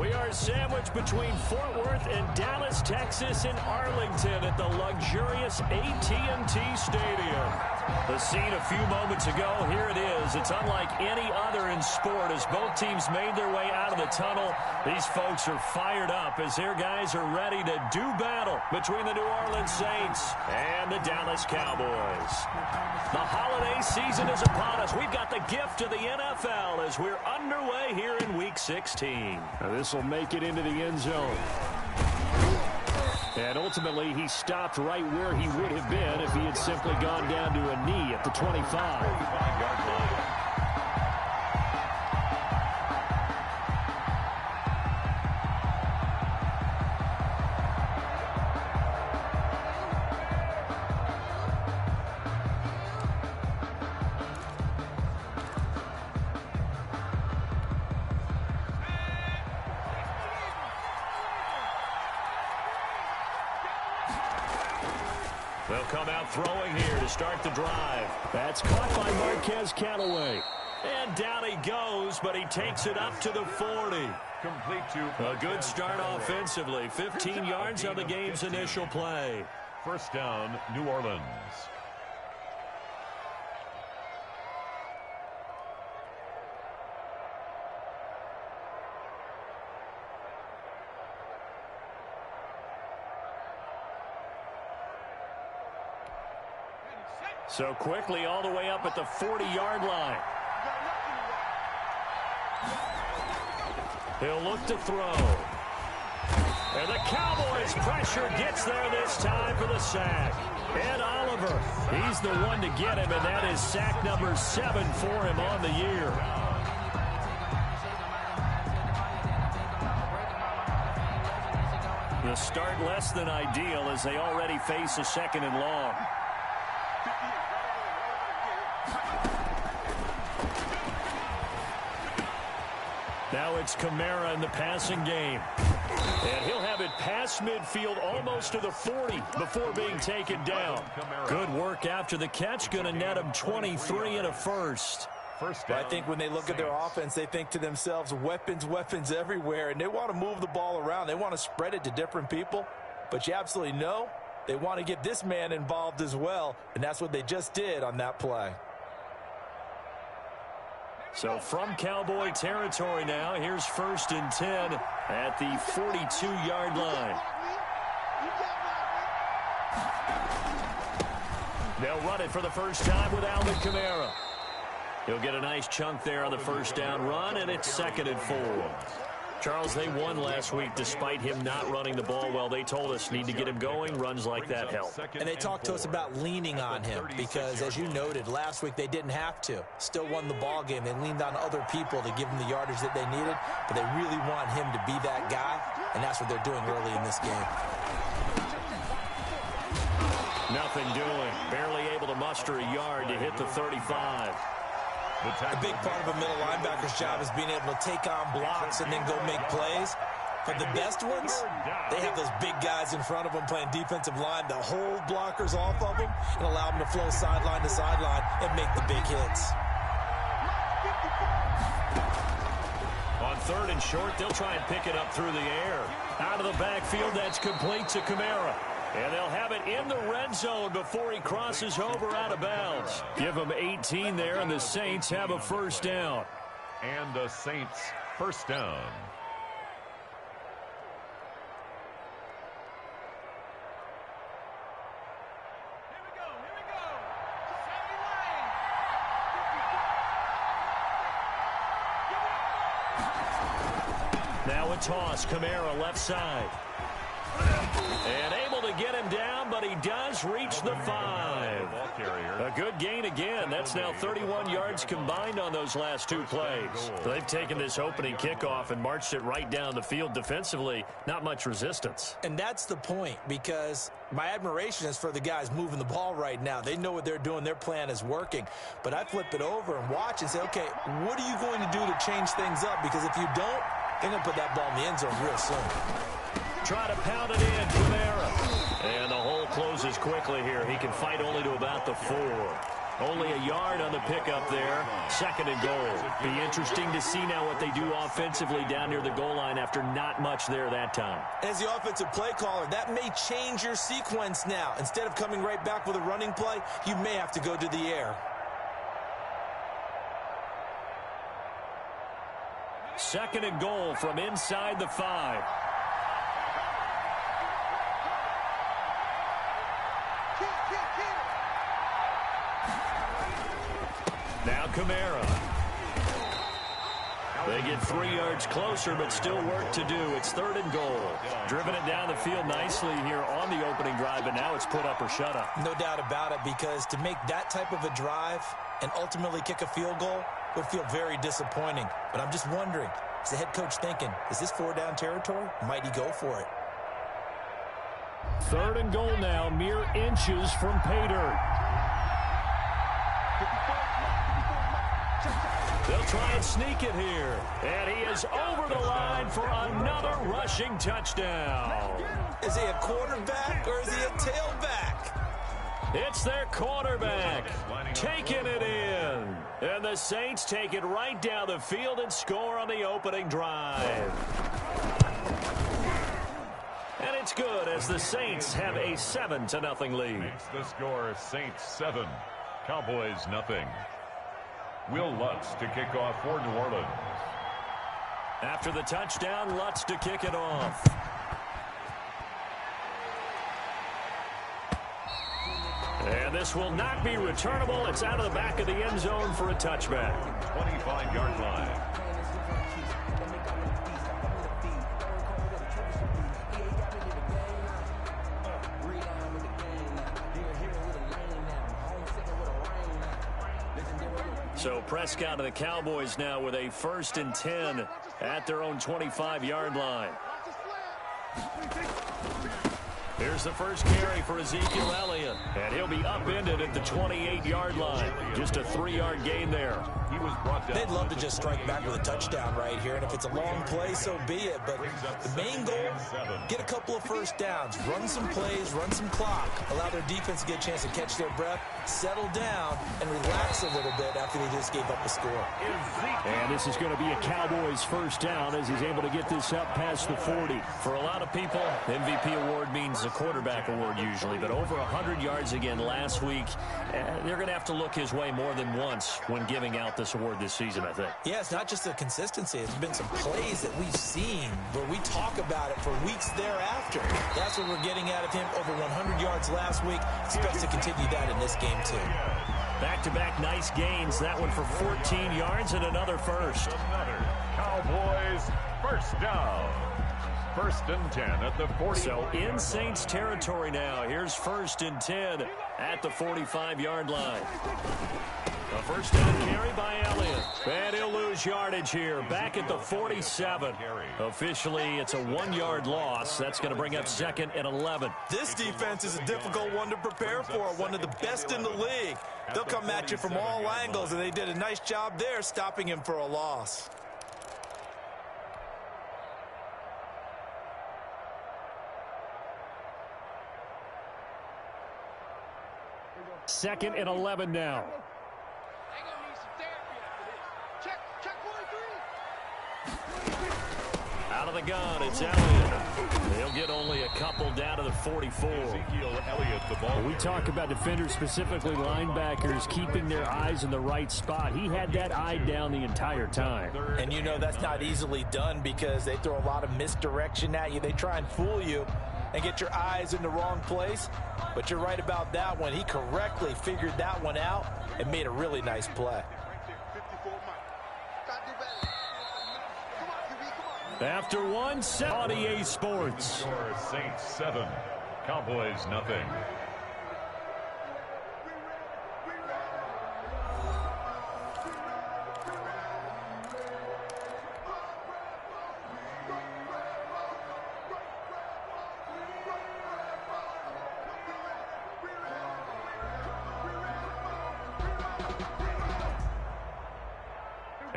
We are sandwiched between Fort Worth and Dallas, Texas, in Arlington at the luxurious AT&T Stadium. The scene a few moments ago, here it is. It's unlike any other in sport as both teams made their way out of the tunnel. These folks are fired up as their guys are ready to do battle between the New Orleans Saints and the Dallas Cowboys. The holiday season is upon us. We've got the gift of the NFL as we're underway here in Week 16. Now this will make it into the end zone. And ultimately, he stopped right where he would have been if he had simply gone down to a knee at the 25-yard line. They'll come out throwing here to start the drive. That's caught by Marquez Callaway. And down he goes, but he takes it up to the 40. Complete to a good start offensively. 15 yards on the game's initial play. First down, New Orleans. So quickly all the way up at the 40-yard line. He'll look to throw. And the Cowboys pressure gets there this time for the sack. Ed Oliver, he's the one to get him, and that is sack number 7 for him on the year. The start less than ideal as they already face a 2nd and long. Now it's Kamara in the passing game. And he'll have it past midfield almost to the 40 before being taken down. Good work after the catch. Going to net him 23 and a first. I think when they look at their offense, they think to themselves, weapons, weapons everywhere. And they want to move the ball around. They want to spread it to different people. But you absolutely know they want to get this man involved as well. And that's what they just did on that play. So from Cowboy territory now, here's 1st and 10 at the 42-yard line. They'll run it for the first time with Alvin Kamara. He'll get a nice chunk there on the first down run, and it's 2nd and 4. Charles, they won last week despite him not running the ball well. They told us need to get him going. Runs like that help. And they talked to us about leaning on him because, as you noted, last week they didn't have to. Still won the ball game. They leaned on other people to give them the yardage that they needed, but they really want him to be that guy, and that's what they're doing early in this game. Nothing doing. Barely able to muster a yard to hit the 35. A big part of a middle linebacker's job is being able to take on blocks and then go make plays. But the best ones, they have those big guys in front of them playing defensive line to hold blockers off of them and allow them to flow sideline to sideline and make the big hits. On 3rd and short, they'll try and pick it up through the air. Out of the backfield, that's complete to Kamara. And they'll have it in the red zone before he crosses over out of bounds. Give him 18 there, and the Saints have a first down. And the Saints first down. Now a toss, Kamara left side. And able to get him down, but he does reach the 5. A good gain again. That's now 31 yards combined on those last 2 plays. They've taken this opening kickoff and marched it right down the field defensively. Not much resistance. And that's the point, because my admiration is for the guys moving the ball right now. They know what they're doing. Their plan is working. But I flip it over and watch and say, okay, what are you going to do to change things up? Because if you don't, they're going to put that ball in the end zone real soon. Try to pound it in, Kamara. And the hole closes quickly here. He can fight only to about the 4. Only a yard on the pickup there. 2nd and goal. Be interesting to see now what they do offensively down near the goal line after not much there that time. As the offensive play caller, that may change your sequence now. Instead of coming right back with a running play, you may have to go to the air. 2nd and goal from inside the 5. Now Kamara. They get 3 yards closer, but still work to do. It's 3rd and goal. Driven it down the field nicely here on the opening drive, but now it's put up or shut up. No doubt about it, because to make that type of a drive and ultimately kick a field goal would feel very disappointing. But I'm just wondering, is the head coach thinking, is this 4-down territory? Might he go for it? 3rd and goal now, mere inches from pay dirt. They'll try and sneak it here. And he is over the line for another rushing touchdown. Is he a quarterback or is he a tailback? It's their quarterback taking it in. And the Saints take it right down the field and score on the opening drive. And it's good as the Saints have a 7-0 lead. Makes the score Saints 7, Cowboys nothing. Will Lutz to kick off for New Orleans. After the touchdown, Lutz to kick it off. And this will not be returnable. It's out of the back of the end zone for a touchback. 25-yard line. So Prescott and the Cowboys now with a 1st and 10 at their own 25-yard line. Here's the first carry for Ezekiel Elliott. And he'll be upended at the 28-yard line. Just a 3-yard gain there. He was brought down. They'd love to just strike back with a touchdown right here, and if it's a long play, so be it. But the main goal, get a couple of first downs, run some plays, run some clock, allow their defense to get a chance to catch their breath, settle down, and relax a little bit after they just gave up a score. And this is going to be a Cowboys first down as he's able to get this up past the 40. For a lot of people, MVP award means a quarterback award usually, but over 100 yards again last week. They're going to have to look his way more than once when giving out this award this season, I think. Yeah, it's not just the consistency. It's been some plays that we've seen where we talk about it for weeks thereafter. That's what we're getting out of him. Over 100 yards last week. Expects to continue that in this game, too. Back-to-back nice gains. That one for 14 yards and another first. Another Cowboys first down. 1st and 10 at the 40. So in Saints territory now. Here's 1st and 10 at the 45-yard line. A first down carry by Elliott. And he'll lose yardage here. Back at the 47. Officially, it's a 1-yard loss. That's going to bring up 2nd and 11. This defense is a difficult one to prepare for. One of the best in the league. They'll come at you from all angles, and they did a nice job there stopping him for a loss. Second and 11 now. Out of the gun, it's Elliott. They'll get only a couple down to the 44. Ezekiel Elliott, the ball. We talk about defenders, specifically linebackers, keeping their eyes in the right spot. He had that eye down the entire time. And you know that's not easily done because they throw a lot of misdirection at you. They try and fool you and get your eyes in the wrong place. But you're right about that one. He correctly figured that one out and made a really nice play. After one set on EA Sports. Saints 7, Cowboys nothing.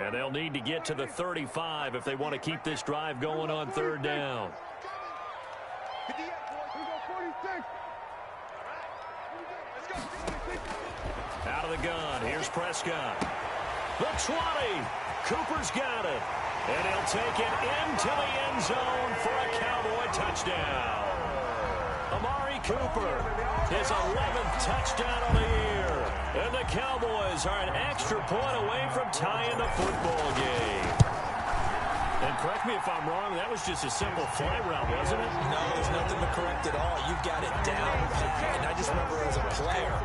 And they'll need to get to the 35 if they want to keep this drive going on 3rd down. Out of of the gun. Here's Prescott. The 20. Cooper's got it. And he'll take it into the end zone for a Cowboy touchdown. Amari Cooper, his 11th touchdown of the year. And the Cowboys are an extra point away from tying the football game. And correct me if I'm wrong, that was just a simple fly route, wasn't it? No, there's nothing to correct at all. You've got it down pat. And I just remember as a player,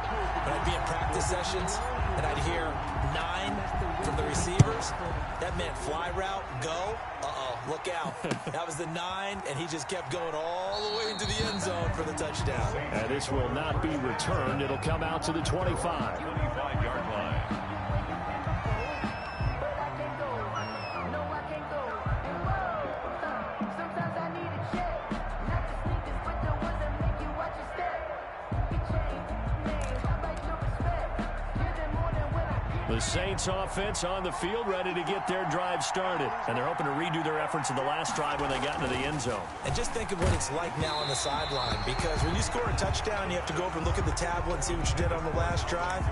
when I'd be in practice sessions, and I'd hear 9 from the receivers, that meant fly route, go. Uh-oh, look out. That was the 9, and he just kept going all the way into the end zone for the touchdown. And this will not be returned. It'll come out to the 25. 25-yard line. The Saints offense on the field, ready to get their drive started. And they're hoping to redo their efforts in the last drive when they got into the end zone. And just think of what it's like now on the sideline, because when you score a touchdown, you have to go over and look at the tablet and see what you did on the last drive.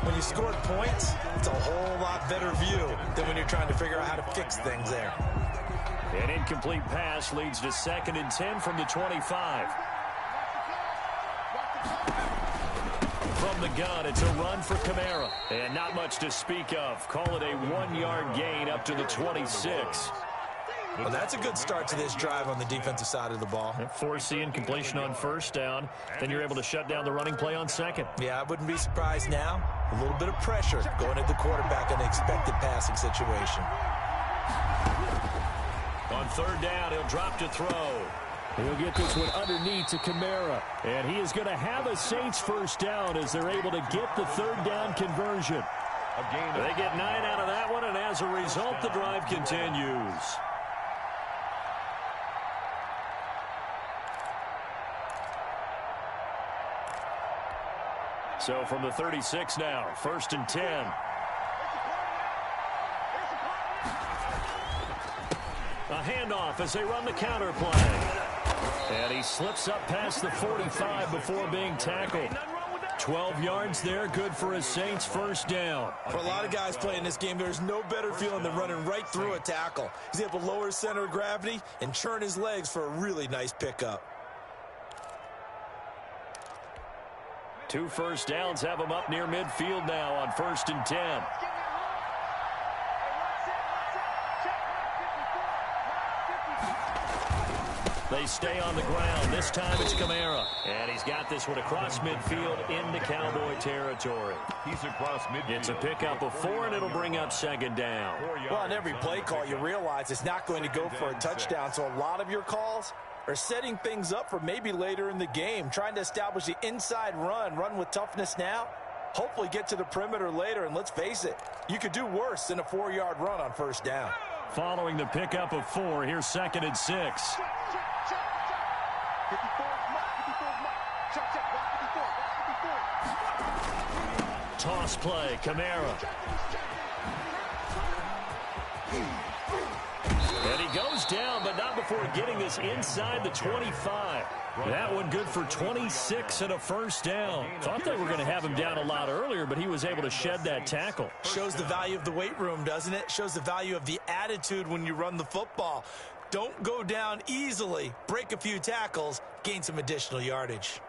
When you scored points, it's a whole lot better view than when you're trying to figure out how to fix things there. An incomplete pass leads to 2nd and 10 from the 25. From the gun, it's a run for Kamara. And not much to speak of. Call it a 1-yard gain up to the 26. Well, that's a good start to this drive on the defensive side of the ball. Forcing completion on 1st down. Then you're able to shut down the running play on 2nd. Yeah, I wouldn't be surprised now. A little bit of pressure going at the quarterback in an expected passing situation. On 3rd down, he'll drop to throw. He'll get this one underneath to Kamara. And he is going to have a Saints 1st down as they're able to get the 3rd down conversion. They get 9 out of that one, and as a result, the drive continues. So from the 36 now, 1st and 10. A handoff as they run the counter play. And he slips up past the 45 before being tackled. 12 yards there, good for a Saints 1st down. For a lot of guys playing this game, there's no better feeling than running right through a tackle. He's able to lower his center of gravity and churn his legs for a really nice pickup. 2 first downs have him up near midfield now on 1st and 10. They stay on the ground. This time it's Kamara. And he's got this one across midfield into Cowboy territory. He's across midfield. It's a pickup of 4, and it'll bring up 2nd down. Well, on every play call, you realize it's not going to go for a touchdown. So a lot of your calls are setting things up for maybe later in the game, trying to establish the inside run with toughness now, hopefully get to the perimeter later. And let's face it, you could do worse than a 4-yard run on 1st down. Following the pickup of 4, here's 2nd and 6. Toss play, Kamara. And he goes down, but not before getting this inside the 25. That one good for 26 and a 1st down. Thought they were going to have him down a lot earlier, but he was able to shed that tackle. Shows the value of the weight room, doesn't it? Shows the value of the attitude when you run the football. Don't go down easily. Break a few tackles, gain some additional yardage.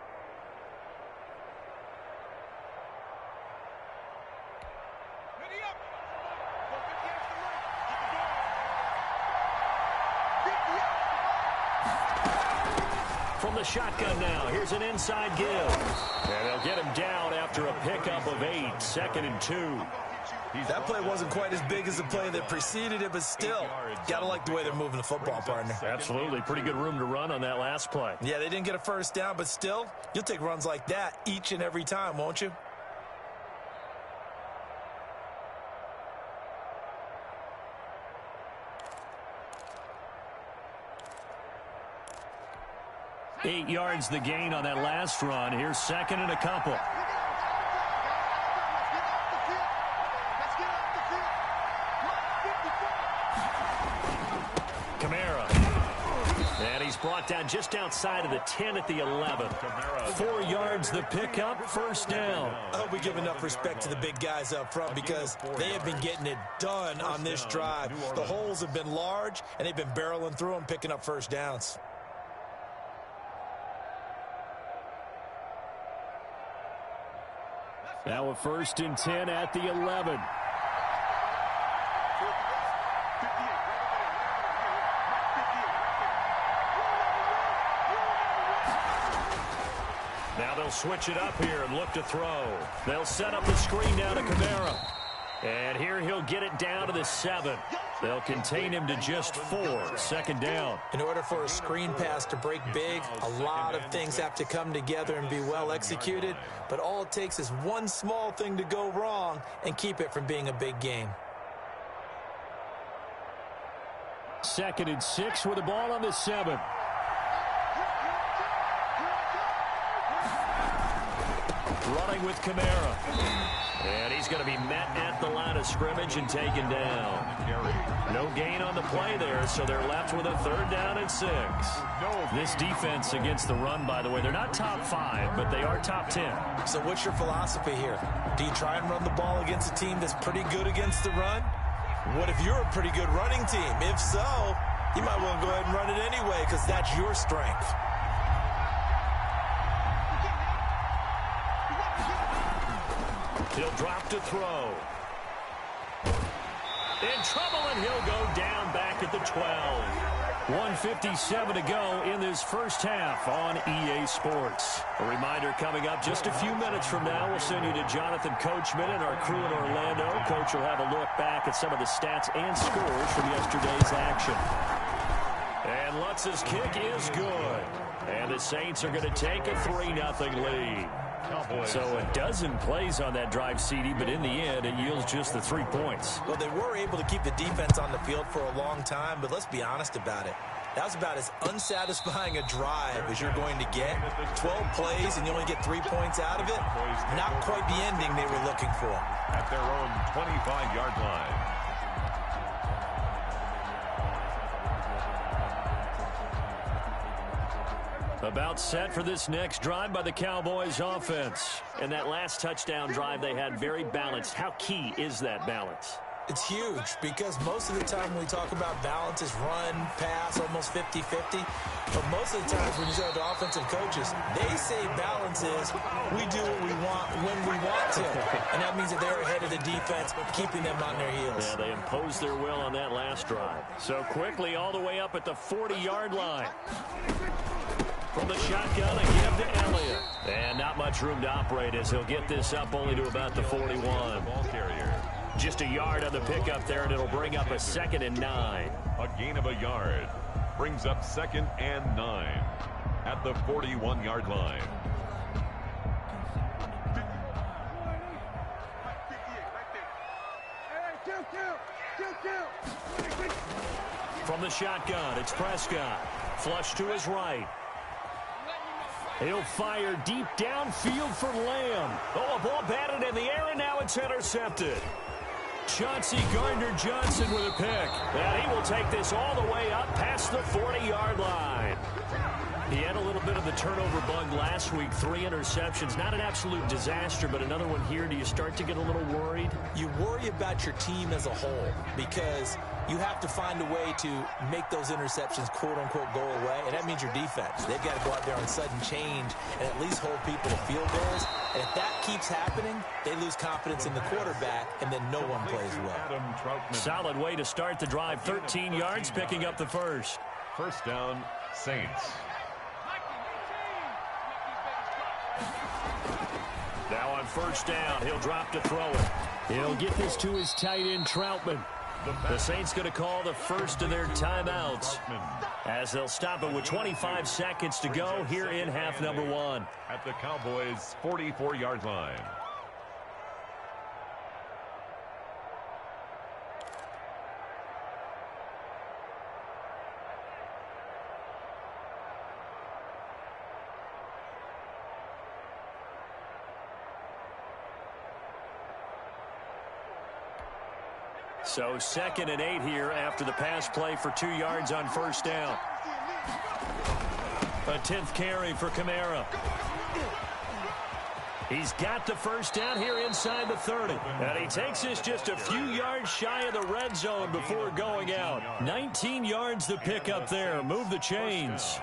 From the shotgun now, here's an inside give. And they'll get him down after a pickup of 8, 2nd and 2. That play wasn't quite as big as the play that preceded it, but still, gotta like the way they're moving the football, partner. Absolutely. Pretty good room to run on that last play. Yeah, they didn't get a 1st down, but still, you'll take runs like that each and every time, won't you? Eight yards the gain on that last run. Here's 2nd and a couple. Kamara. And he he's brought down just outside of the 10 at the 11. 4 yards the pickup, first down. I hope we give enough respect to the big guys up front because they have been getting it done on this drive. The holes have been large, and they've been barreling through them, picking up first downs. Now a 1st and 10 at the 11. Now they'll switch it up here and look to throw. They'll set up the screen down to Kamara. And here he'll get it down to the 7. They'll contain him to just 4. Second down. In order for a screen pass to break big, a lot of things have to come together and be well executed. But all it takes is one small thing to go wrong and keep it from being a big game. 2nd and 6 with the ball on the 7. Running with Kamara. And he's going to be met at the line of scrimmage and taken down. No gain on the play there, so they're left with a 3rd down and 6. This defense against the run, by the way, they're not top 5, but they are top 10. So what's your philosophy here? Do you try and run the ball against a team that's pretty good against the run? What if you're a pretty good running team? If so, you might well go ahead and run it anyway because that's your strength. He'll drop to throw. In trouble, and he'll go down back at the 12. 1:57 to go in this first half on EA Sports. A reminder coming up just a few minutes from now. We'll send you to Jonathan Coachman and our crew in Orlando. Coach will have a look back at some of the stats and scores from yesterday's action. And Lutz's kick is good. And the Saints are going to take a 3-0 lead. So a dozen plays on that drive, CD, but in the end, it yields just the 3 points. Well, they were able to keep the defense on the field for a long time, but let's be honest about it. That was about as unsatisfying a drive as you're going to get. 12 plays and you only get 3 points out of it. Not quite the ending they were looking for. At their own 25-yard line. About set for this next drive by the Cowboys offense. And that last touchdown drive they had very balanced. How key is that balance? It's huge because most of the time when we talk about balance is run, pass, almost 50-50. But most of the times when you talk to offensive coaches, they say balance is we do what we want when we want to. And that means that they're ahead of the defense, keeping them on their heels. Yeah, they imposed their will on that last drive. So quickly all the way up at the 40-yard line. From the shotgun, a give to Elliott. And not much room to operate as he'll get this up only to about the 41. Ball carrier. Just a yard on the pickup there, and it'll bring up a 2nd and 9. A gain of a yard. Brings up 2nd and 9 at the 41-yard line. From the shotgun, it's Prescott. Flush to his right. He'll fire deep downfield for Lamb. Oh, a ball batted in the air, and now it's intercepted. Chauncey Gardner-Johnson with a pick. And he will take this all the way up past the 40-yard line. He had a little bit of the turnover bug last week, 3 interceptions. Not an absolute disaster, but another one here. Do you start to get a little worried? You worry about your team as a whole because you have to find a way to make those interceptions, quote-unquote, go away, and that means your defense. They've got to go out there on sudden change and at least hold people to field goals. And if that keeps happening, they lose confidence in the quarterback, and then no one plays well. Solid way to start the drive. 13 yards, picking up the first. First down, Saints. Now on first down, he'll drop to throw it. He'll get this to his tight end, Troutman. The Saints going to call the first of their timeouts as they'll stop it with 25 seconds to go here in half number 1. At the Cowboys' 44-yard line. So 2nd and 8 here after the pass play for 2 yards on first down. A 10th carry for Kamara. He's got the first down here inside the 30. And he takes this just a few yards shy of the red zone before going out. 19 yards to pick up there. Move the chains.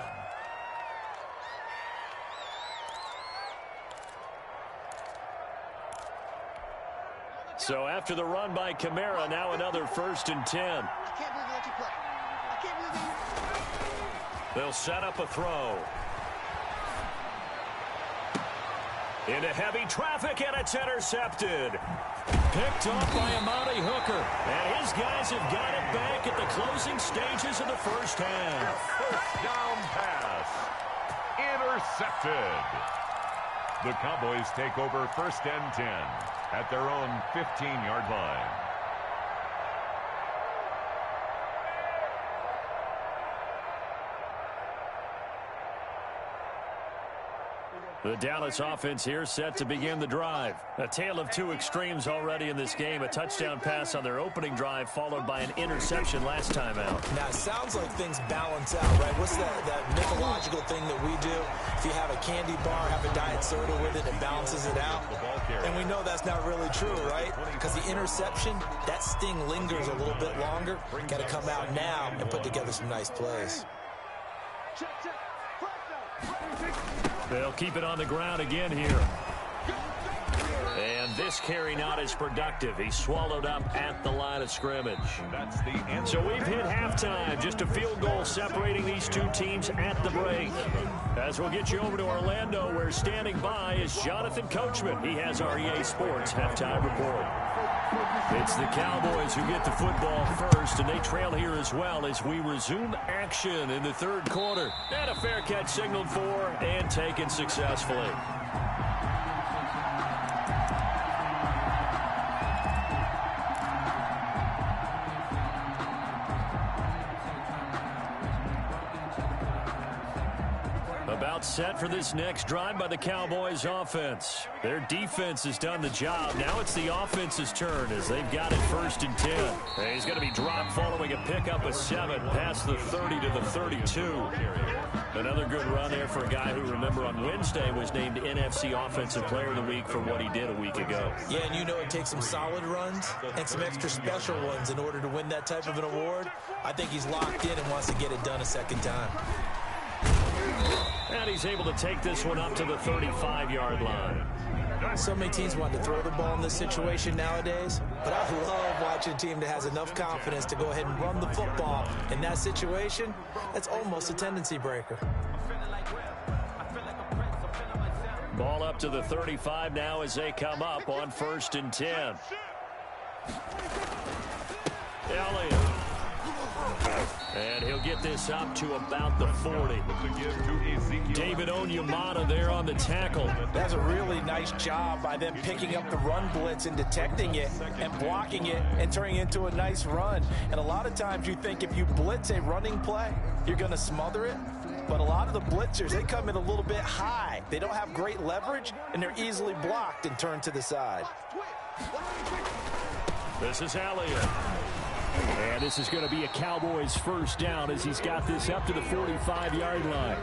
So after the run by Kamara, now another 1st and 10. They'll set up a throw. Into heavy traffic, and it's intercepted. Picked off by Amani Hooker. And his guys have got it back at the closing stages of the first half. First down pass. Intercepted. The Cowboys take over 1st and 10 at their own 15-yard line. The Dallas offense here set to begin the drive. A tale of two extremes already in this game. A touchdown pass on their opening drive followed by an interception last time out. Now, it sounds like things balance out, right? What's that mythological thing that we do? If you have a candy bar, have a diet soda with it, it balances it out. And we know that's not really true, right? Because the interception, that sting lingers a little bit longer. Got to come out now and put together some nice plays. They'll keep it on the ground again here. And this carry not as productive. He's swallowed up at the line of scrimmage. So we've hit halftime. Just a field goal separating these two teams at the break. As we'll get you over to Orlando, where standing by is Jonathan Coachman. He has our EA Sports halftime report. It's the Cowboys who get the football first, and they trail here as well as we resume action in the 3rd quarter. And a fair catch signaled for and taken successfully. About set for this next drive by the Cowboys offense. Their defense has done the job. Now it's the offense's turn as they've got it 1st and 10. And he's going to be dropped following a pickup of 7 past the 30 to the 32. Another good run there for a guy who, remember, on Wednesday was named NFC Offensive Player of the Week for what he did a week ago. Yeah, and you know it takes some solid runs and some extra special ones in order to win that type of an award. I think he's locked in and wants to get it done a second time. And he's able to take this one up to the 35-yard line. So many teams want to throw the ball in this situation nowadays, but I love watching a team that has enough confidence to go ahead and run the football. In that situation, that's almost a tendency breaker. Ball up to the 35 now as they come up on 1st and 10. Elliott. And he'll get this up to about the 40. David Onyemata there on the tackle. That's a really nice job by them picking up the run blitz and detecting it and blocking it and turning it into a nice run. And a lot of times you think if you blitz a running play, you're going to smother it. But a lot of the blitzers, they come in a little bit high. They don't have great leverage, and they're easily blocked and turned to the side. This is Elliott. And this is going to be a Cowboys 1st down as he's got this up to the 45-yard line.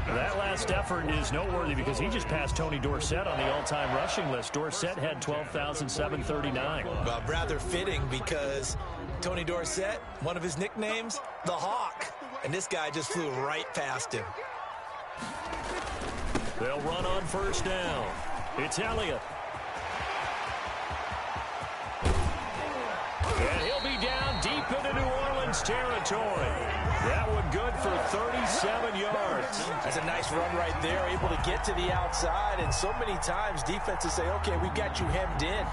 That last effort is noteworthy because he just passed Tony Dorsett on the all-time rushing list. Dorsett had 12,739. Well, rather fitting because Tony Dorsett, one of his nicknames, the Hawk. And this guy just flew right past him. They'll run on 1st down. It's Elliott. And he'll be down deep into New Orleans territory. That one good for 37 yards. That's a nice run right there, able to get to the outside. And so many times defenses say, okay, we've got you hemmed in.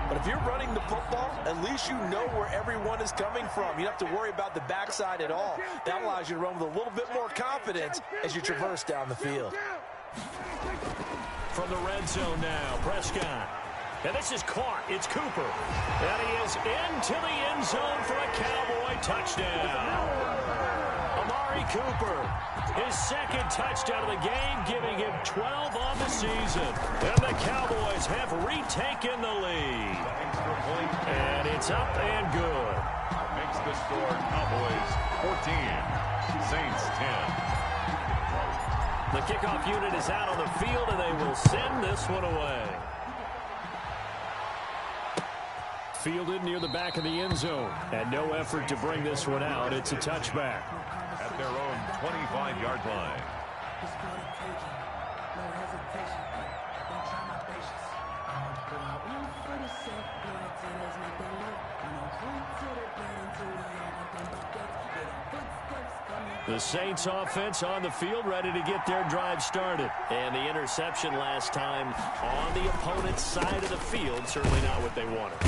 But if you're running the football, at least you know where everyone is coming from. You don't have to worry about the backside at all. That allows you to run with a little bit more confidence as you traverse down the field. From the red zone now, Prescott. And this is caught. It's Cooper. And he is into the end zone for a Cowboy touchdown. Amari Cooper, his 2nd touchdown of the game, giving him 12 on the season. And the Cowboys have retaken the lead. And it's up and good. Makes the score Cowboys 14, Saints 10. The kickoff unit is out on the field, and they will send this one away. Fielded near the back of the end zone. And no effort to bring this one out. It's a touchback. At their own 25-yard line. The Saints offense on the field, ready to get their drive started. And the interception last time on the opponent's side of the field, certainly not what they wanted.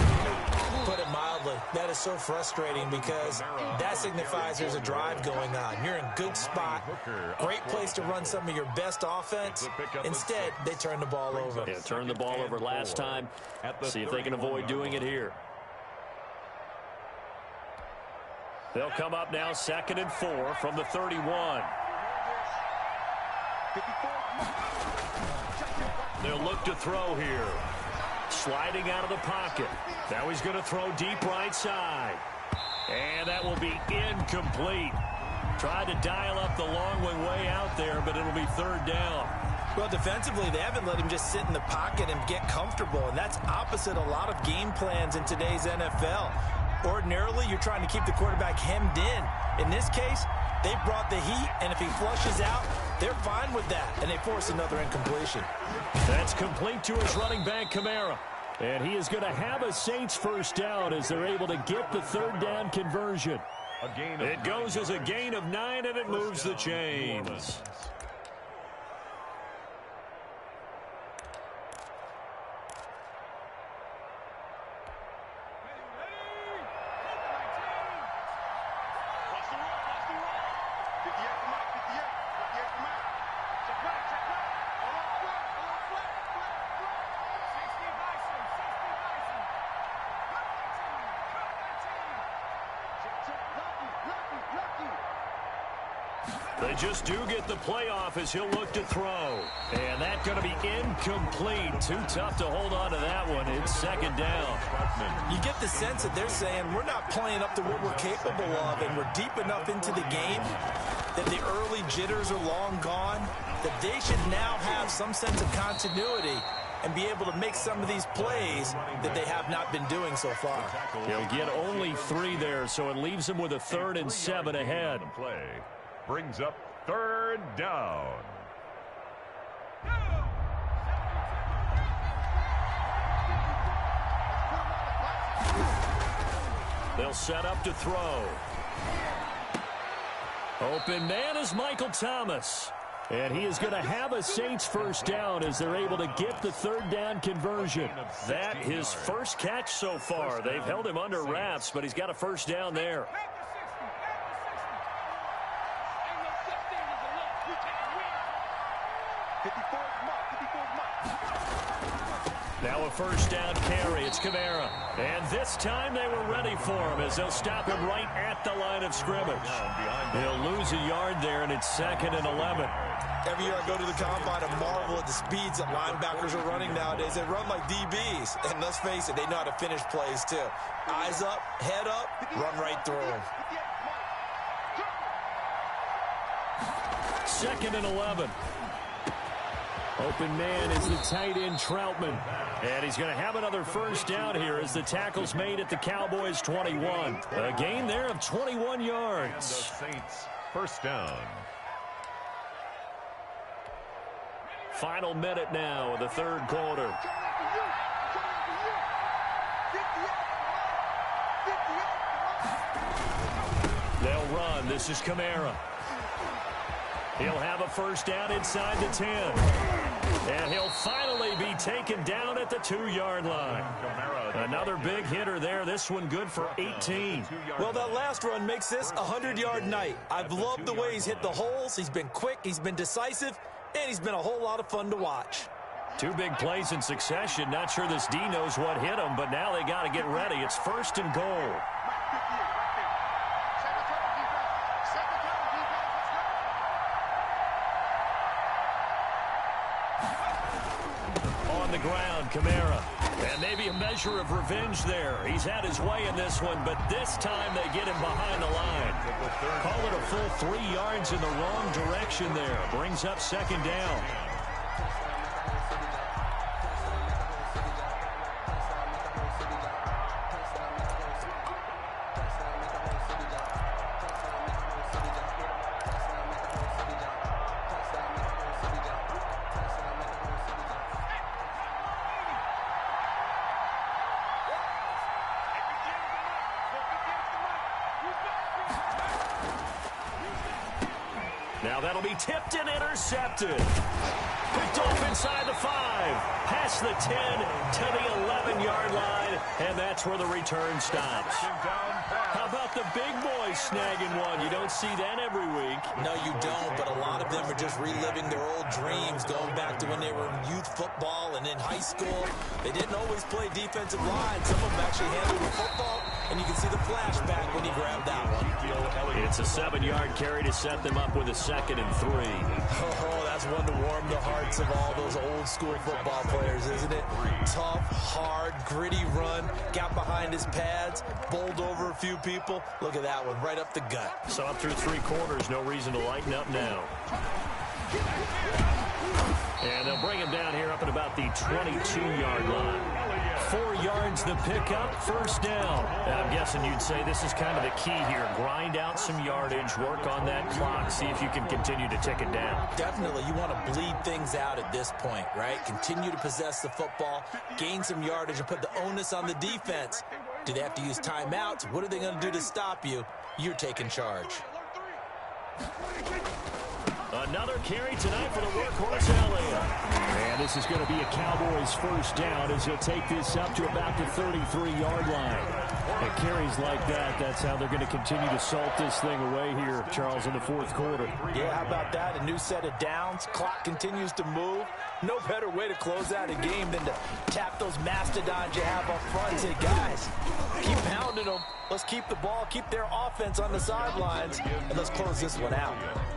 Put it mildly, that is so frustrating because that signifies there's a drive going on. You're in good spot, great place to run some of your best offense. Instead, they turn the ball over. Yeah, turned the ball over last time. See if they can avoid doing it here. They'll come up now 2nd and 4 from the 31. They'll look to throw here. Sliding out of the pocket. Now he's going to throw deep right side. And that will be incomplete. Tried to dial up the long way out there, but it'll be 3rd down. Well, defensively, they haven't let him just sit in the pocket and get comfortable, and that's opposite a lot of game plans in today's NFL. Ordinarily, you're trying to keep the quarterback hemmed in. In this case, they brought the heat, and if he flushes out, they're fine with that, and they force another incompletion. That's complete to his running back, Kamara. And he is going to have a Saints first down as they're able to get the 3rd down conversion. It goes as a gain of 9, and it moves the chains. They just do get the playoff as he'll look to throw. And that's going to be incomplete. Too tough to hold on to that one. It's 2nd down. You get the sense that they're saying we're not playing up to what we're capable of, and we're deep enough into the game that the early jitters are long gone, that they should now have some sense of continuity and be able to make some of these plays that they have not been doing so far. He'll get only 3 there, so it leaves him with a 3rd and 7 ahead. Play brings up 3rd down. They'll set up to throw. Open man is Michael Thomas. And he is going to have a Saints first down as they're able to get the 3rd down conversion. That his first catch so far. They've held him under wraps, but he's got a first down there. Now a first down carry. It's Kamara. And this time they were ready for him as they'll stop him right at the line of scrimmage. He'll lose a yard there, and it's 2nd and 11. Every year I go to the combine and marvel at the speeds that linebackers are running nowadays. They run like DBs. And let's face it, they know how to finish plays too. Eyes up, head up, run right through them. 2nd and 11. Open man is the tight end Troutman. And he's going to have another first down here as the tackle's made at the Cowboys 21. A gain there of 21 yards. Saints first down. Final minute now of the 3rd quarter. They'll run. This is Kamara. He'll have a first down inside the 10. And he'll finally be taken down at the 2-yard line. Another big hitter there. This one good for 18. Well, that last run makes this a 100-yard night. I've loved the way he's hit the holes. He's been quick. He's been decisive. And he's been a whole lot of fun to watch. 2 big plays in succession. Not sure this D knows what hit him, but now they got to get ready. It's 1st and goal. On the ground, Kamara. And maybe a measure of revenge there. He's had his way in this one, but this time they get him behind the line. Call it a full 3 yards in the wrong direction there. Brings up second down. Now that'll be tipped and intercepted. Picked off inside the 5. Past the 10 to the 11-yard line. And that's where the return stops. How about the big boys snagging one? You don't see that every week. No, you don't, but a lot of them are just reliving their old dreams, going back to when they were in youth football and in high school. They didn't always play defensive line. Some of them actually handled the football, and you can see the flashback when he grabbed that one. It's a 7-yard carry to set them up with a 2nd and 3. Oh, that's one to warm the hearts of all those old school football players, isn't it? Tough, hard, gritty run, got behind his pads, bowled over a few people. Look at that one, right up the gut. Saw through 3 quarters, no reason to lighten up now. And they'll bring him down here up at about the 22-yard line. 4 yards the pickup, first down. I'm guessing you'd say this is kind of the key here. Grind out some yardage, work on that clock, see if you can continue to tick it down. Definitely, you want to bleed things out at this point, right? Continue to possess the football, gain some yardage, and put the onus on the defense. Do they have to use timeouts? What are they going to do to stop you? You're taking charge. Another carry tonight for the workhorse, Elliott. And this is going to be a Cowboys first down as he'll take this up to about the 33-yard line. And carries like that, that's how they're going to continue to salt this thing away here, Charles, in the 4th quarter. Yeah, how about that? A new set of downs. Clock continues to move. No better way to close out a game than to tap those mastodons you have up front and say, guys, keep pounding them. Let's keep the ball, keep their offense on the sidelines, and let's close this one out.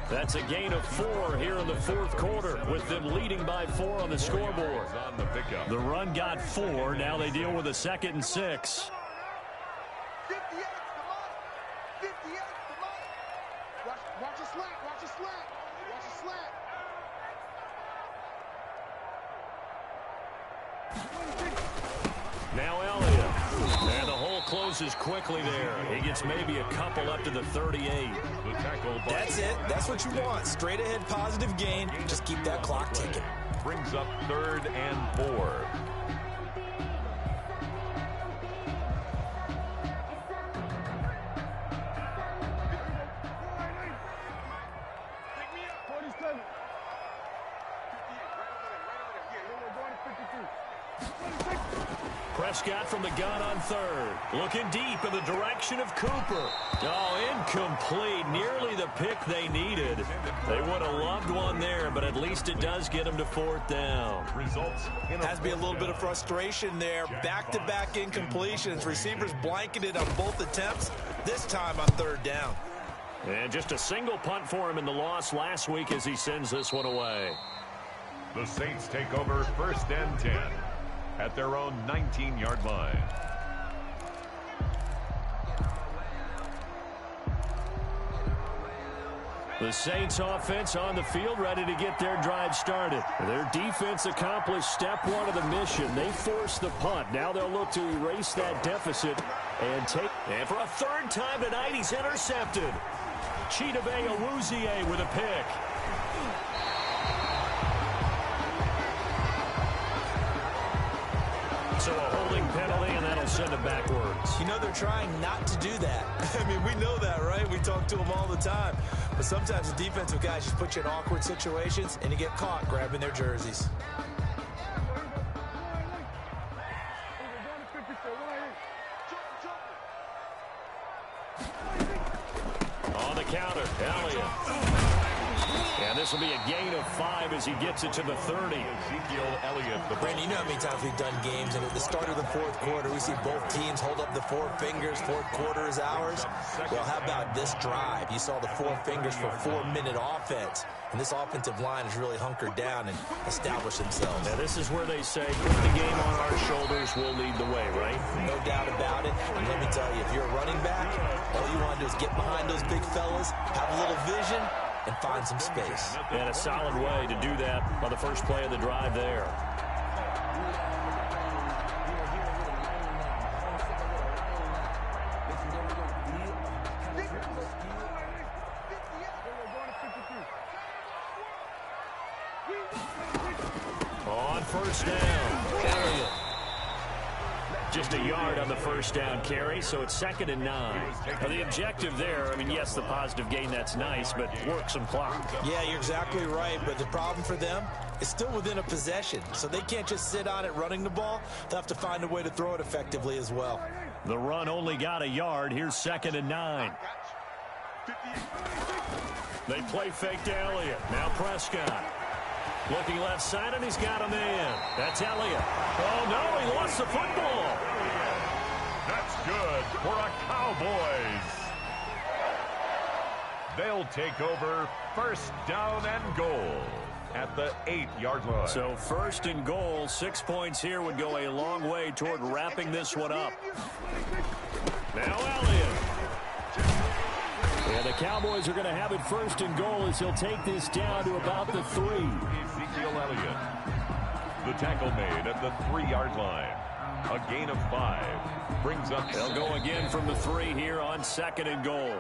That's a gain of 4 here in the 4th quarter, with them leading by 4 on the scoreboard. The run got 4. Now they deal with a 2nd and 6. 58, come on. 58, come on. Watch a slant, watch a slant. Watch a slant. Now Elliott. And the hole closes quickly there. He gets maybe a couple up to the 38. That's it. That's what you want. Straight ahead positive gain. Just keep that clock ticking. Brings up 3rd and 4. Prescott from the gun on 3rd. Looking deep in the direction of Cooper. Oh, incomplete. Nearly the pick they needed. They would have loved one there, but at least it does get them to 4th down. Has to be a little bit of frustration there. Back-to-back incompletions. Receivers blanketed on both attempts, this time on 3rd down. And just a single punt for him in the loss last week as he sends this one away. The Saints take over 1st and 10 at their own 19-yard line. The Saints offense on the field, ready to get their drive started. Their defense accomplished step 1 of the mission. They forced the punt. Now they'll look to erase that deficit and take. And for a 3rd time tonight, he's intercepted. Chidobe Awuzie with a pick. So a holding penalty, and that'll send it backwards. You know, they're trying not to do that. I mean, we know that, right? We talk to them all the time. But sometimes the defensive guys just put you in awkward situations, and you get caught grabbing their jerseys. On the counter, Elliott. And this will be a gain of 5 as he gets it to the 30. Ezekiel Elliott. Brandon, you know how many times we've done games, and at the start of the fourth quarter, we see both teams hold up the 4 fingers, fourth quarter is ours. Well, how about this drive? You saw the 4 fingers for 4-minute offense, and this offensive line has really hunkered down and established themselves. Now, this is where they say, put the game on our shoulders, we'll lead the way, right? No doubt about it. And let me tell you, if you're a running back, all you want to do is get behind those big fellas, have a little vision, and find some space. And a solid way to do that on the first play of the drive there. On first down, Elliott. Just a yard on the first down carry, so it's 2nd and 9. Now, the objective there, I mean, yes, the positive gain, that's nice, but work some clock. Yeah, you're exactly right, but the problem for them is still within a possession, so they can't just sit on it running the ball. They'll have to find a way to throw it effectively as well. The run only got a yard. Here's 2nd and 9. They play fake to Elliott. Now Prescott. Looking left side, and he's got him in. That's Elliott. Oh, no, he lost the football. That's good for a Cowboys. They'll take over first down and goal at the 8-yard line. So 1st and goal, 6 points here would go a long way toward wrapping this one up. Now Elliott. Yeah, the Cowboys are going to have it 1st and goal as he'll take this down to about the 3. Ezekiel Elliott. The tackle made at the 3-yard line. A gain of 5. Brings up. They'll go again from the 3 here on 2nd and goal.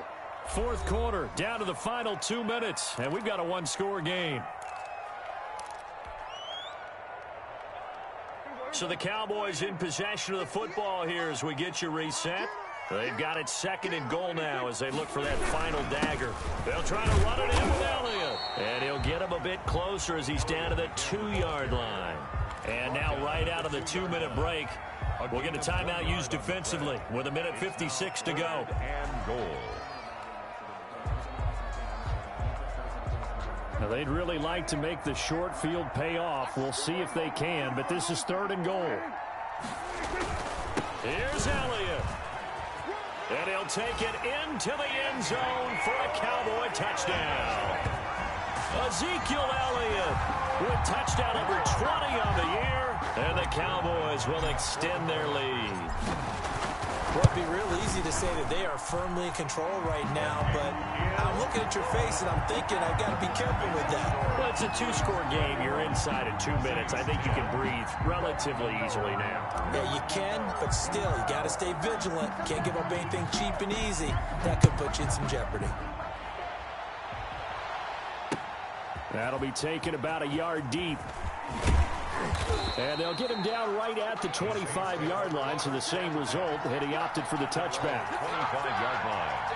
4th quarter, down to the final 2 minutes, and we've got a 1-score game. So the Cowboys in possession of the football here as we get you reset. They've got it 2nd and goal now as they look for that final dagger. They'll try to run it in with Elliott. And he'll get him a bit closer as he's down to the 2-yard line. And now right out of the 2-minute break, we'll get a timeout used defensively with 1:56 to go. And goal. Now they'd really like to make the short field pay off. We'll see if they can, but this is 3rd and goal. Here's Elliott. And he'll take it into the end zone for a Cowboy touchdown. Ezekiel Elliott with touchdown number 20 on the year. And the Cowboys will extend their lead. Well, it'd be real easy to say that they are firmly in control right now, but I'm looking at your face and I'm thinking I've got to be careful with that. Well, it's a 2-score game. You're inside in 2 minutes. I think you can breathe relatively easily now. Yeah, you can, but still, you got to stay vigilant. Can't give up anything cheap and easy. That could put you in some jeopardy. That'll be taken about a yard deep. And they'll get him down right at the 25-yard line, so the same result, had he opted for the touchback. 25-yard line.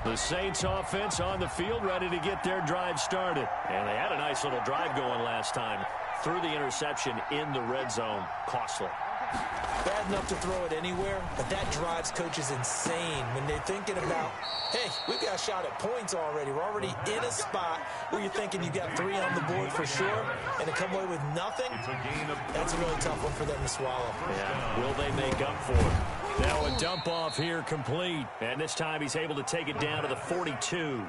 The Saints offense on the field, ready to get their drive started. And they had a nice little drive going last time. Threw the interception in the red zone. Costly. Bad enough to throw it anywhere, but that drives coaches insane when they're thinking about, hey, we've got a shot at points already. We're already in a spot where you're thinking you got 3 on the board for sure, and to come away with nothing, that's a really tough one for them to swallow. Yeah, will they make up for it? Now a dump off here complete, and this time he's able to take it down to the 42.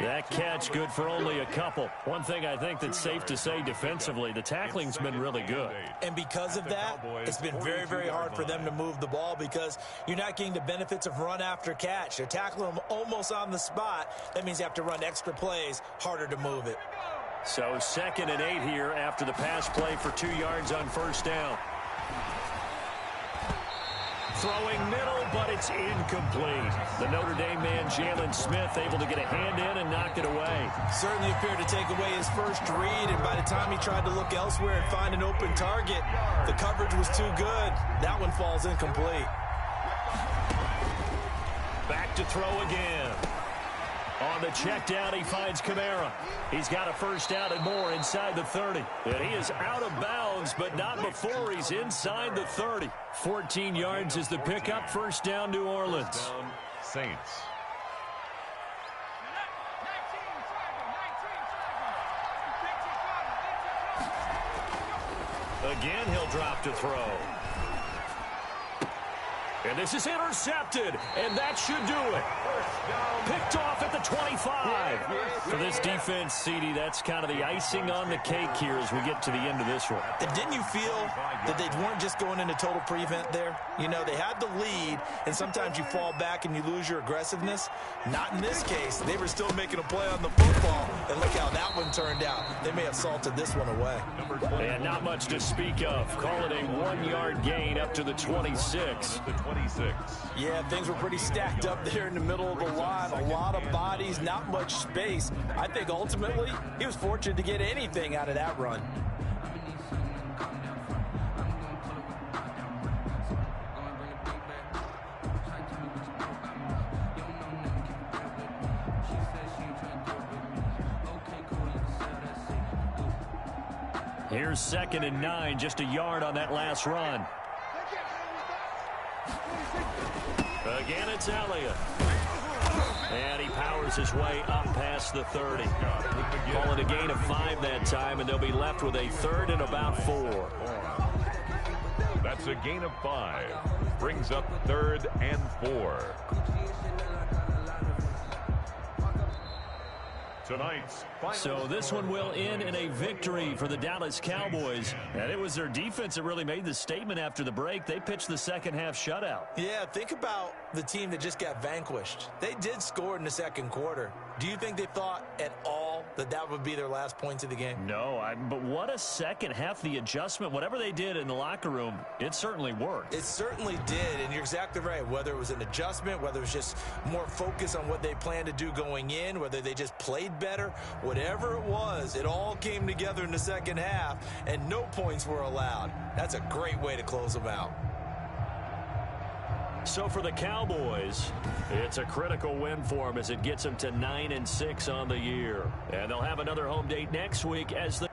That catch good for only a couple. One thing I think that's safe to say defensively, the tackling's been really good. And because of that, it's been very, very hard for them to move the ball because you're not getting the benefits of run after catch. They're tackling them almost on the spot. That means you have to run extra plays, harder to move it. So 2nd and 8 here after the pass play for 2 yards on first down. Throwing middle, but it's incomplete. The Notre Dame man, Jalen Smith, able to get a hand in and knock it away. Certainly appeared to take away his first read, and by the time he tried to look elsewhere and find an open target, the coverage was too good. That one falls incomplete. Back to throw again. On On the check down, he finds Kamara. He's got a first down and more inside the 30. And he is out of bounds, but not before he's inside the 30. 14 yards is the pickup. First down, New Orleans. Saints. Again, he'll drop to throw. And this is intercepted, and that should do it. Picked off at the 25. For this defense, CD, that's kind of the icing on the cake here as we get to the end of this one. And didn't you feel that they weren't just going into total prevent there? You know, they had the lead, and sometimes you fall back and you lose your aggressiveness. Not in this case. They were still making a play on the football, and look how that one turned out. They may have salted this one away. And not much to speak of. Call it a 1-yard gain up to the 26. Yeah, things were pretty stacked up there in the middle of the line. A lot of bodies, not much space. I think ultimately he was fortunate to get anything out of that run. Here's 2nd and 9, just a yard on that last run. Again, it's Elliott. And he powers his way up past the 30. Call it a gain of 5 that time, and they'll be left with a 3rd and about 4. That's a gain of 5. Brings up 3rd and 4. Tonight's So this one will end in a victory for the Dallas Cowboys. And it was their defense that really made the statement after the break. They pitched the second-half shutout. Yeah, think about the team that just got vanquished. They did score in the second quarter. Do you think they thought at all that that would be their last points of the game? No, but what a second half. The adjustment, whatever they did in the locker room, it certainly worked. It certainly did, and you're exactly right. Whether it was an adjustment, whether it was just more focus on what they planned to do going in, whether they just played better, whatever it was, it all came together in the second half, and no points were allowed. That's a great way to close them out. So for the Cowboys, it's a critical win for them as it gets them to 9-6 on the year. And they'll have another home date next week as the